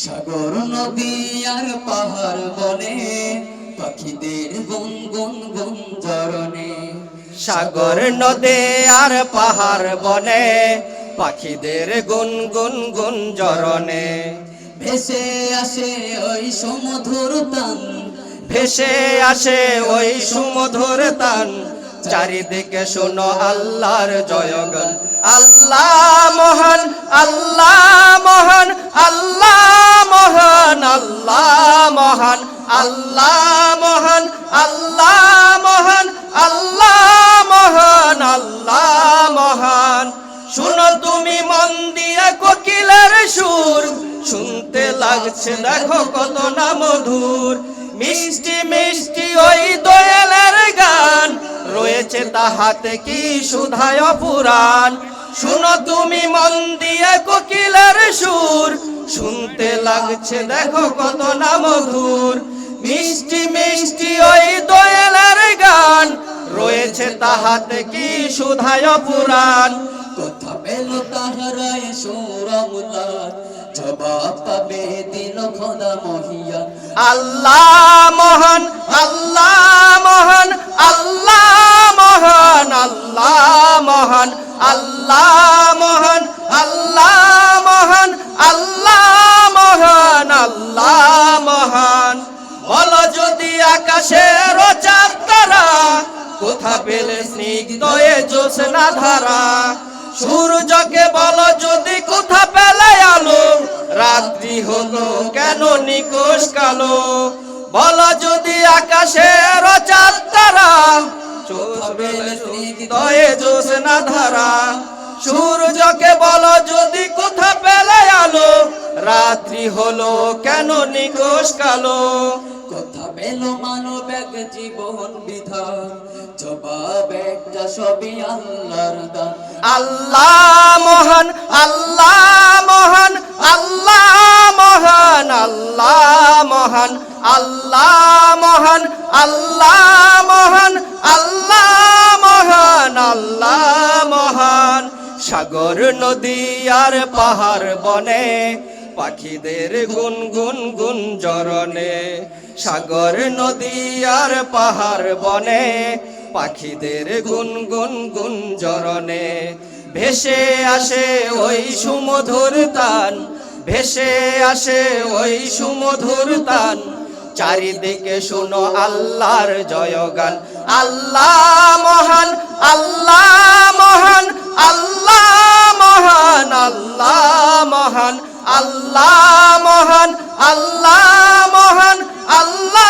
সাগর নদী আর পাহাড় বনে পাখিদের গুনগুন গুঞ্জরণে। সাগর নদী আর পাহাড় বনে পাখিদের গুনগুন গুঞ্জরণে। ভেসে আসে ওই সুমধুর তান, ভেসে আসে ওই সুমধুর তান। চারিদিকে শোনো আল্লাহর জয়গান। আল্লাহ মহান, আল্লাহ মহান, আল্লাহ মহান, আল্লাহ মহান, আল্লাহ মহান, আল্লাহ মহান, আল্লাহ মহান, আল্লাহ মহান। শুনো তুমি মন দিয়া কোকিলের সুর, শুনতে লাগছে দেখো কত না মধুর। মিষ্টি মিষ্টি ওই দোয়েলের গান, রয়েছে তাহাতে কি সুধায় পুরাণ। শুনো তুমি মন দিয়ে কোকিলের সুর, শুনতে লাগছে দেখো কত না মধুর। মিষ্টি মিষ্টি ওই দোয়েলের গান, রয়েছে তাহাতে কি সুধায় পুরাণ। কথা পেল তাহারায় সুরমুলার, জবাব পাবে দিল খোদা মহিয়া। আল্লাহ মহান, আল্লাহ মহান, আল্লাহ মহান, আল্লাহ মহান, আল্লাহ মহান, আল্লাহ মহান, আল্লাহ মহান, আল্লাহ মহান। বলো যদি আকাশের চাঁদ তারা, কোথা পেলে স্নিগ্ধ এ জ্যোৎস্না ধারা। সূর্যকে বলো যদি কোথা পেলে আলো, রাত্রি হলো কেন নিকোষ কালো। বলো যদি আকাশের চাঁদ তারা, কোথা পেলে স্নিগ্ধ এ জ্যোৎস্না ধারা। সূর্যকে বলো যদি কোথা পেলে আলো, রাত্রি হলো কেন নিকোষ কালো। কথা পেল মানব এক জীবন বিধান, জবাব একটা সবই আল্লাহর দান। আল্লাহ মহান, আল্লাহ মহান, আল্লাহ মহান, আল্লাহ মহান, আল্লাহ মহান, আল্লাহ মহান, আল্লাহ মহান, আল্লাহ মহান। সাগর নদী আর পাহাড় বনে পাখিদের গুনগুন গুঞ্জরণে। সাগর নদী আর পাহাড় বনে পাখিদের গুনগুন গুঞ্জরণে। ভেসে আসে ওই সুমধুর তান, ভেসে আসে ওই সুমধুর তান। চারিদিকে শোনো আল্লাহর জয়গান। আল্লাহ মহান, আল্লাহ মহান, আল্লাহ মহান, আল্লাহ মহান, আল্লাহ মহান, আল্লাহ মহান, আল্লাহ